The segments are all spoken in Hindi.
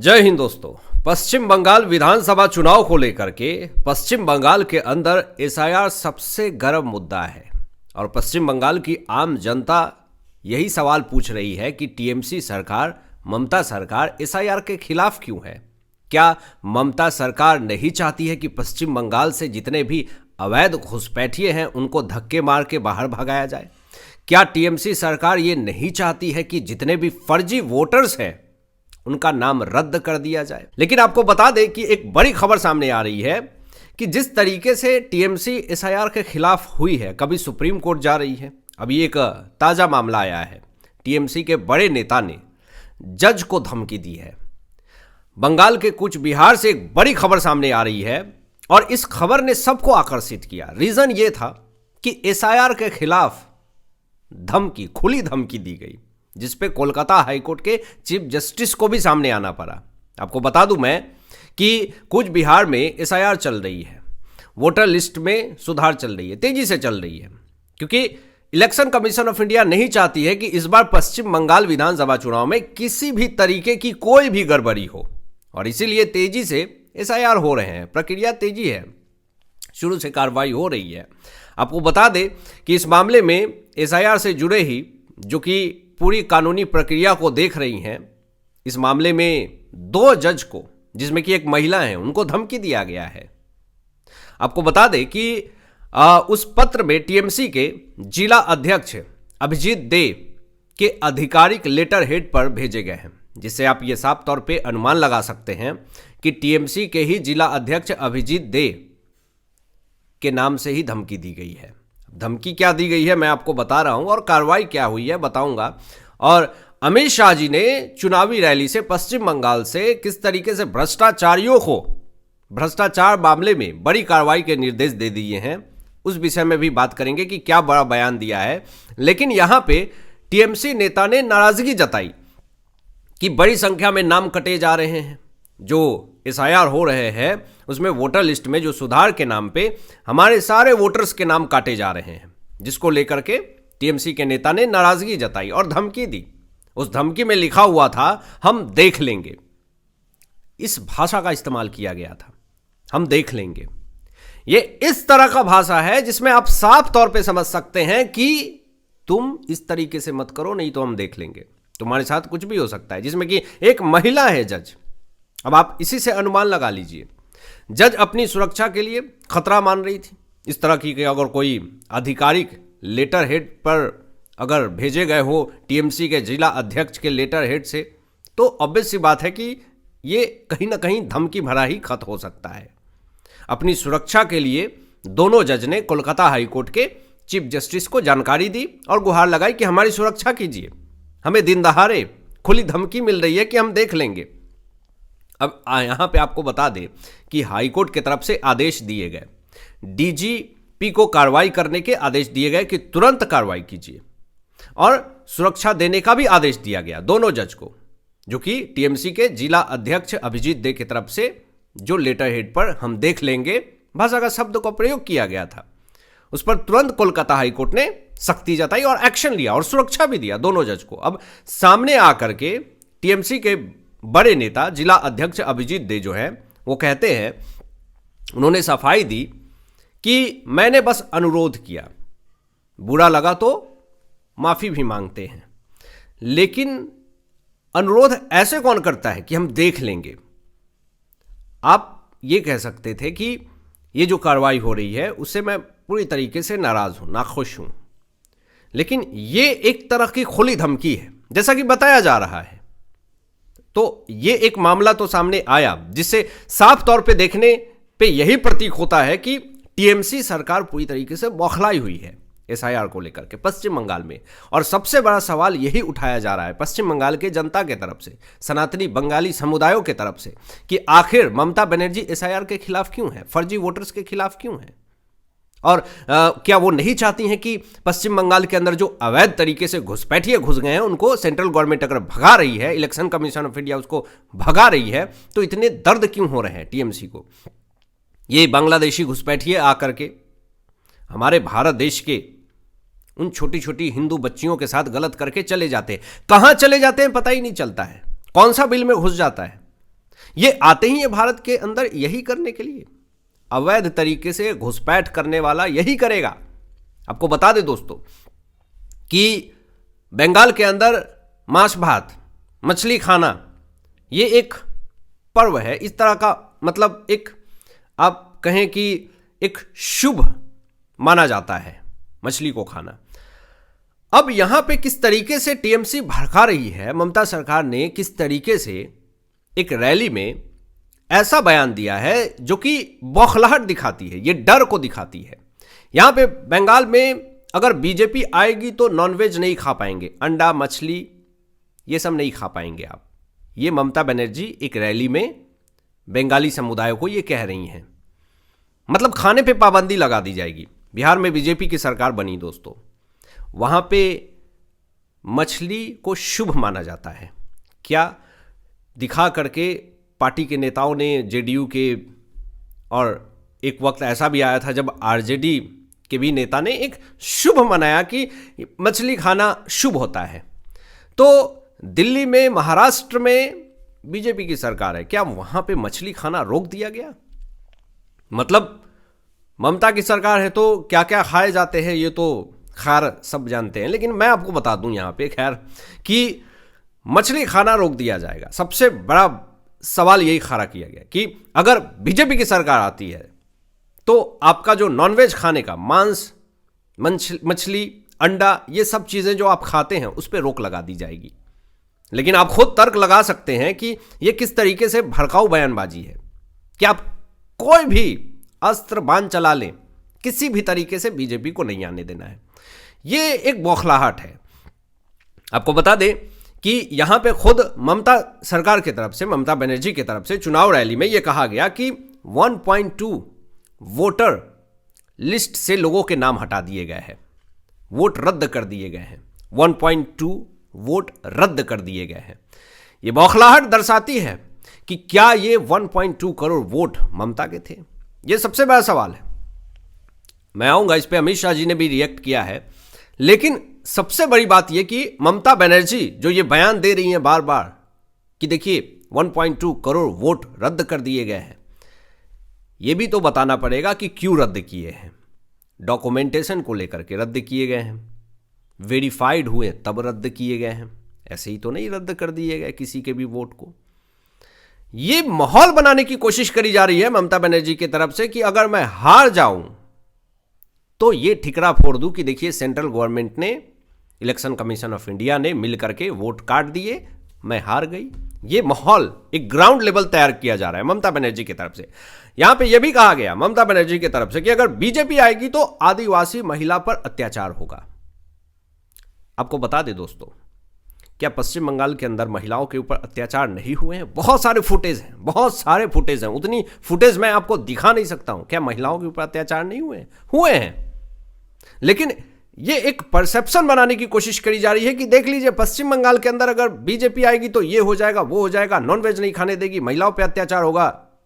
जय हिंद दोस्तों। पश्चिम बंगाल विधानसभा चुनाव को लेकर के पश्चिम बंगाल के अंदर एसआईआर सबसे गर्म मुद्दा है और पश्चिम बंगाल की आम जनता यही सवाल पूछ रही है कि टीएमसी सरकार, ममता सरकार एसआईआर के खिलाफ क्यों है। क्या ममता सरकार नहीं चाहती है कि पश्चिम बंगाल से जितने भी अवैध घुसपैठिए हैं उनको धक्के मार के बाहर भगाया जाए? क्या टीएमसी सरकार ये नहीं चाहती है कि जितने भी फर्जी वोटर्स हैं उनका नाम रद्द कर दिया जाए? लेकिन आपको बता दें कि एक बड़ी खबर सामने आ रही है कि जिस तरीके से टीएमसी एसआईआर के खिलाफ हुई है, कभी सुप्रीम कोर्ट जा रही है। अभी एक ताज़ा मामला आया है, टीएमसी के बड़े नेता ने जज को धमकी दी है। बंगाल के कूच बिहार से एक बड़ी खबर सामने आ रही है और इस खबर ने सबको आकर्षित किया। रीज़न ये था कि एसआईआर के खिलाफ धमकी, खुली धमकी दी गई, जिसपे कोलकाता हाईकोर्ट के चीफ जस्टिस को भी सामने आना पड़ा। आपको बता दूं मैं कि कूच बिहार में एसआईआर चल रही है, वोटर लिस्ट में सुधार चल रही है, तेजी से चल रही है, क्योंकि इलेक्शन कमीशन ऑफ इंडिया नहीं चाहती है कि इस बार पश्चिम बंगाल विधानसभा चुनाव में किसी भी तरीके की कोई भी गड़बड़ी हो, और इसीलिए तेजी से एसआईआर हो रहे हैं। प्रक्रिया तेजी है, शुरू से कार्रवाई हो रही है। आपको बता दें कि इस मामले में एसआईआर से जुड़े ही जो कि पूरी कानूनी प्रक्रिया को देख रही हैं, इस मामले में 2 जज को, जिसमें कि एक महिला है, उनको धमकी दिया गया है। आपको बता दें कि उस पत्र में टीएमसी के जिला अध्यक्ष अभिजीत दे के आधिकारिक लेटर हेड पर भेजे गए हैं, जिससे आप ये साफ तौर पे अनुमान लगा सकते हैं कि टीएमसी के ही जिला अध्यक्ष अभिजीत दे के नाम से ही धमकी दी गई है। धमकी क्या दी गई है मैं आपको बता रहा हूं और कार्रवाई क्या हुई है बताऊंगा। और अमित शाह जी ने चुनावी रैली से पश्चिम बंगाल से किस तरीके से भ्रष्टाचारियों को भ्रष्टाचार मामले में बड़ी कार्रवाई के निर्देश दे दिए हैं, उस विषय में भी बात करेंगे कि क्या बड़ा बयान दिया है। लेकिन यहां पे टीएमसी नेता ने नाराजगी जताई कि बड़ी संख्या में नाम कटे जा रहे हैं, जो एसआईआर हो रहे हैं उसमें वोटर लिस्ट में जो सुधार के नाम पे हमारे सारे वोटर्स के नाम काटे जा रहे हैं, जिसको लेकर के टीएमसी के नेता ने नाराजगी जताई और धमकी दी। उस धमकी में लिखा हुआ था, हम देख लेंगे। इस भाषा का इस्तेमाल किया गया था, हम देख लेंगे। ये इस तरह का भाषा है जिसमें आप साफ तौर पे समझ सकते हैं कि तुम इस तरीके से मत करो, नहीं तो हम देख लेंगे, तुम्हारे साथ कुछ भी हो सकता है। जिसमें कि एक महिला है जज। अब आप इसी से अनुमान लगा लीजिए, जज अपनी सुरक्षा के लिए खतरा मान रही थी। इस तरह की अगर कोई आधिकारिक लेटर हेड पर अगर भेजे गए हो टीएमसी के जिला अध्यक्ष के लेटर हेड से, तो ऑब्वियस सी बात है कि ये कहीं ना कहीं धमकी भरा ही खत हो सकता है। अपनी सुरक्षा के लिए दोनों जज ने कोलकाता हाईकोर्ट के चीफ जस्टिस को जानकारी दी और गुहार लगाई कि हमारी सुरक्षा कीजिए, हमें दिन दहाड़े खुली धमकी मिल रही है कि हम देख लेंगे। अब यहाँ पे आपको बता दें कि हाईकोर्ट की तरफ से आदेश दिए गए, डीजीपी को कार्रवाई करने के आदेश दिए गए कि तुरंत कार्रवाई कीजिए, और सुरक्षा देने का भी आदेश दिया गया दोनों जज को, जो कि टीएमसी के जिला अध्यक्ष अभिजीत दे की तरफ से जो लेटर हेड पर हम देख लेंगे भाषा का शब्द को प्रयोग किया गया था, उस पर तुरंत कोलकाता हाईकोर्ट ने सख्ती जताई और एक्शन लिया और सुरक्षा भी दिया दोनों जज को। अब सामने आकर के टीएमसी के बड़े नेता जिला अध्यक्ष अभिजीत दे जो है वो कहते हैं, उन्होंने सफाई दी कि मैंने बस अनुरोध किया, बुरा लगा तो माफी भी मांगते हैं, लेकिन अनुरोध ऐसे कौन करता है कि हम देख लेंगे। आप ये कह सकते थे कि ये जो कार्रवाई हो रही है उससे मैं पूरी तरीके से नाराज हूं, नाखुश हूं, लेकिन ये एक तरह की खुली धमकी है जैसा कि बताया जा रहा है। तो ये एक मामला तो सामने आया जिससे साफ तौर पे देखने पे यही प्रतीक होता है कि टीएमसी सरकार पूरी तरीके से बौखलाई हुई है एसआईआर को लेकर के पश्चिम बंगाल में। और सबसे बड़ा सवाल यही उठाया जा रहा है पश्चिम बंगाल के जनता के तरफ से, सनातनी बंगाली समुदायों के तरफ से, कि आखिर ममता बनर्जी एसआईआर के खिलाफ क्यों है, फर्जी वोटर्स के खिलाफ क्यों है, और क्या वो नहीं चाहती हैं कि पश्चिम बंगाल के अंदर जो अवैध तरीके से घुसपैठिए घुस गए हैं उनको सेंट्रल गवर्नमेंट अगर भगा रही है, इलेक्शन कमीशन ऑफ इंडिया उसको भगा रही है, तो इतने दर्द क्यों हो रहे हैं टीएमसी को। ये बांग्लादेशी घुसपैठिए आकर के हमारे भारत देश के उन छोटी छोटी हिंदू बच्चियों के साथ गलत करके चले जाते हैं। कहां चले जाते हैं पता ही नहीं चलता है, कौन सा बिल में घुस जाता है, ये आते ही है भारत के अंदर यही करने के लिए, अवैध तरीके से घुसपैठ करने वाला यही करेगा। आपको बता दें दोस्तों कि बंगाल के अंदर मांस भात, मछली खाना ये एक पर्व है, इस तरह का मतलब एक आप कहें कि एक शुभ माना जाता है मछली को खाना। अब यहां पे किस तरीके से टीएमसी भड़का रही है, ममता सरकार ने किस तरीके से एक रैली में ऐसा बयान दिया है जो कि बौखलाहट दिखाती है, ये डर को दिखाती है। यहां पे बंगाल में अगर बीजेपी आएगी तो नॉनवेज नहीं खा पाएंगे, अंडा मछली ये सब नहीं खा पाएंगे आप। ये ममता बनर्जी एक रैली में बंगाली समुदाय को ये कह रही हैं, मतलब खाने पे पाबंदी लगा दी जाएगी। बिहार में बीजेपी की सरकार बनी दोस्तों, वहां पे मछली को शुभ माना जाता है। क्या दिखा करके पार्टी के नेताओं ने, जेडीयू के, और एक वक्त ऐसा भी आया था जब आरजेडी के भी नेता ने एक शुभ मनाया कि मछली खाना शुभ होता है। तो दिल्ली में, महाराष्ट्र में बीजेपी की सरकार है, क्या वहां पे मछली खाना रोक दिया गया? मतलब ममता की सरकार है तो क्या क्या खाए जाते हैं ये तो खैर सब जानते हैं, लेकिन मैं आपको बता दूं यहां पे खैर कि मछली खाना रोक दिया जाएगा। सबसे बड़ा सवाल यही खड़ा किया गया कि अगर बीजेपी की सरकार आती है तो आपका जो नॉनवेज खाने का, मांस, मछली, अंडा ये सब चीजें जो आप खाते हैं उस पर रोक लगा दी जाएगी। लेकिन आप खुद तर्क लगा सकते हैं कि यह किस तरीके से भड़काऊ बयानबाजी है कि आप कोई भी अस्त्र बांध चला लें, किसी भी तरीके से बीजेपी को नहीं आने देना है। यह एक बौखलाहट है। आपको बता दें कि यहां पे खुद ममता सरकार की तरफ से, ममता बनर्जी की तरफ से चुनाव रैली में यह कहा गया कि 1.2 वोटर लिस्ट से लोगों के नाम हटा दिए गए हैं, वोट रद्द कर दिए गए हैं। 1.2 वोट रद्द कर दिए गए हैं। यह बौखलाहट दर्शाती है कि क्या ये 1.2 करोड़ वोट ममता के थे? यह सबसे बड़ा सवाल है। मैं आऊंगा इस पे, अमित शाह जी ने भी रिएक्ट किया है। लेकिन सबसे बड़ी बात यह कि ममता बनर्जी जो ये बयान दे रही हैं बार बार कि देखिए 1.2 करोड़ वोट रद्द कर दिए गए हैं, यह भी तो बताना पड़ेगा कि क्यों रद्द किए हैं। डॉक्यूमेंटेशन को लेकर के रद्द किए गए हैं, वेरीफाइड हुए तब रद्द किए गए हैं, ऐसे ही तो नहीं रद्द कर दिए गए किसी के भी वोट को। ये माहौल बनाने की कोशिश करी जा रही है ममता बनर्जी की तरफ से कि अगर मैं हार जाऊं तो ये ठिकरा फोड़ दूं कि देखिए सेंट्रल गवर्नमेंट ने, इलेक्शन कमीशन ऑफ इंडिया ने मिल करके वोट काट दिए, मैं हार गई। ये माहौल एक ग्राउंड लेवल तैयार किया जा रहा है ममता बनर्जी की तरफ से। यहां पे यह भी कहा गया ममता बनर्जी की तरफ से कि अगर बीजेपी आएगी तो आदिवासी महिला पर अत्याचार होगा। आपको बता दें दोस्तों, क्या पश्चिम बंगाल के अंदर महिलाओं के ऊपर अत्याचार नहीं हुए हैं? बहुत सारे फुटेज हैं, बहुत सारे फुटेज हैं, उतनी फुटेज मैं आपको दिखा नहीं सकता हूं। क्या महिलाओं के ऊपर अत्याचार नहीं हुए? हुए हैं। लेकिन ये एक परसेप्शन बनाने की कोशिश करी जा रही है कि देख लीजिए पश्चिम बंगाल के अंदर अगर बीजेपी आएगी तो ये हो जाएगा, वो हो जाएगा, नॉनवेज नहीं खाने देगी, महिलाओं पे अत्याचार होगा,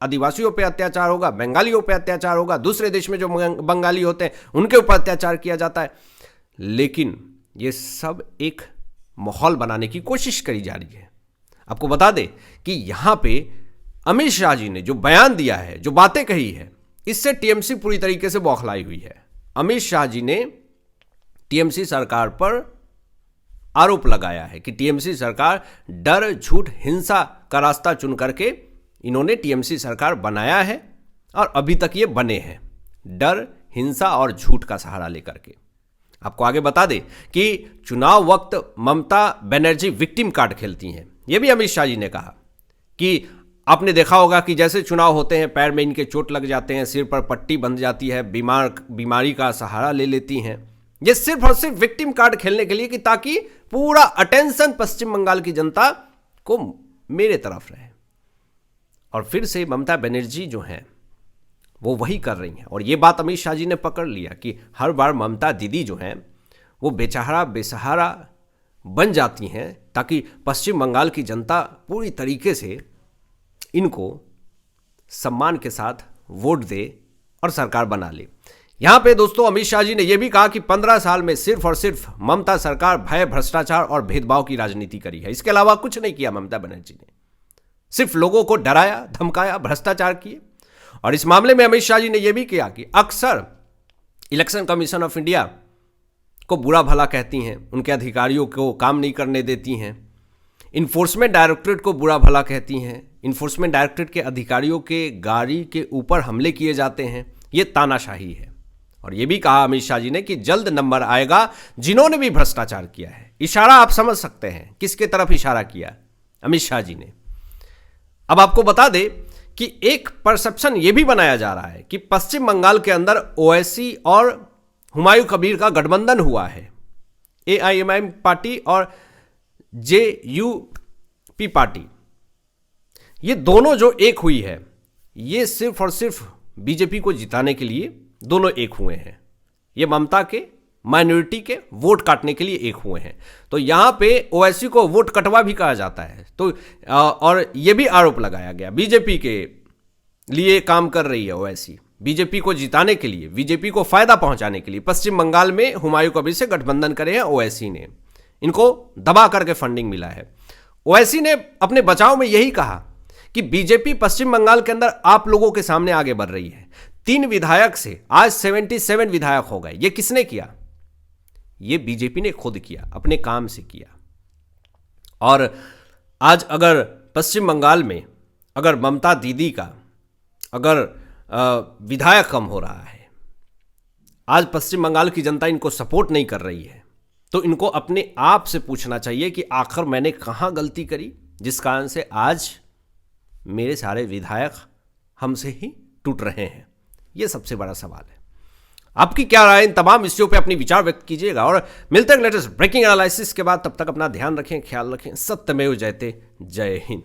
आदिवासियों पे अत्याचार होगा, बंगालियों पे अत्याचार होगा, दूसरे देश में जो बंगाली होते हैं उनके ऊपर अत्याचार किया जाता है। लेकिन ये सब एक माहौल बनाने की कोशिश करी जा रही है। आपको बता दें कि यहां पे अमित शाह जी ने जो बयान दिया है, जो बातें कही है, इससे टीएमसी पूरी तरीके से बौखलाई हुई है। अमित शाह जी ने टीएमसी सरकार पर आरोप लगाया है कि टीएमसी सरकार डर, झूठ, हिंसा का रास्ता चुन करके इन्होंने टीएमसी सरकार बनाया है और अभी तक ये बने हैं, डर, हिंसा और झूठ का सहारा लेकर के। आपको आगे बता दें कि चुनाव वक्त ममता बनर्जी विक्टिम कार्ड खेलती हैं। यह भी अमित शाह जी ने कहा कि आपने देखा होगा कि जैसे चुनाव होते हैं, पैर में इनके चोट लग जाते हैं, सिर पर पट्टी बंध जाती है, बीमारी का सहारा ले लेती हैं। ये सिर्फ और सिर्फ विक्टिम कार्ड खेलने के लिए कि ताकि पूरा अटेंशन पश्चिम बंगाल की जनता को मेरे तरफ रहे। और फिर से ममता बनर्जी जो हैं वो वही कर रही हैं। और ये बात अमित शाह जी ने पकड़ लिया कि हर बार ममता दीदी जो हैं वो बेचारा बेसहारा बन जाती हैं ताकि पश्चिम बंगाल की जनता पूरी तरीके से इनको सम्मान के साथ वोट दे और सरकार बना ले। यहां पे दोस्तों अमित शाह जी ने यह भी कहा कि 15 साल में सिर्फ और सिर्फ ममता सरकार भय, भ्रष्टाचार और भेदभाव की राजनीति करी है। इसके अलावा कुछ नहीं किया ममता बनर्जी ने। सिर्फ लोगों को डराया, धमकाया, भ्रष्टाचार किए। और इस मामले में अमित शाह जी ने यह भी किया कि अक्सर इलेक्शन कमीशन ऑफ इंडिया को बुरा भला कहती हैं, उनके अधिकारियों को काम नहीं करने देती हैं, इन्फोर्समेंट डायरेक्टरेट को बुरा भला कहती हैं, इन्फोर्समेंट डायरेक्टरेट के अधिकारियों के गाड़ी के ऊपर हमले किए जाते हैं। ये तानाशाही है। और ये भी कहा अमित शाह जी ने कि जल्द नंबर आएगा जिन्होंने भी भ्रष्टाचार किया है। इशारा आप समझ सकते हैं किसके तरफ इशारा किया अमित शाह जी ने। अब आपको बता दे कि एक परसेप्शन यह भी बनाया जा रहा है कि पश्चिम बंगाल के अंदर ओवैसी और हुमायूं कबीर का गठबंधन हुआ है। AIMIM पार्टी और JUP पार्टी, ये दोनों जो एक हुई है, ये सिर्फ और सिर्फ बीजेपी को जिताने के लिए दोनों एक हुए हैं। ये ममता के माइनॉरिटी के वोट काटने के लिए एक हुए हैं। तो यहां पे ओवैसी को वोट कटवा भी कहा जाता है। तो और ये भी आरोप लगाया गया बीजेपी के लिए काम कर रही है ओवैसी, बीजेपी को जिताने के लिए, बीजेपी को फायदा पहुंचाने के लिए पश्चिम बंगाल में हुमायूं कबीर से गठबंधन करे हैं ओवैसी ने। इनको दबा करके फंडिंग मिला है। ओवैसी ने अपने बचाव में यही कहा कि बीजेपी पश्चिम बंगाल के अंदर आप लोगों के सामने आगे बढ़ रही है। 3 विधायक से आज 77 विधायक हो गए। ये किसने किया? ये बीजेपी ने खुद किया, अपने काम से किया। और आज अगर पश्चिम बंगाल में अगर ममता दीदी का अगर विधायक कम हो रहा है, आज पश्चिम बंगाल की जनता इनको सपोर्ट नहीं कर रही है, तो इनको अपने आप से पूछना चाहिए कि आखिर मैंने कहां गलती करी जिस कारण से आज मेरे सारे विधायक हमसे ही टूट रहे हैं। यह सबसे बड़ा सवाल है। आपकी क्या राय? इन तमाम विषयों पे अपनी विचार व्यक्त कीजिएगा और मिलते हैं लेटेस्ट ब्रेकिंग एनालिसिस के बाद। तब तक अपना ध्यान रखें, ख्याल रखें। सत्यमेव जयते। जय हिंद।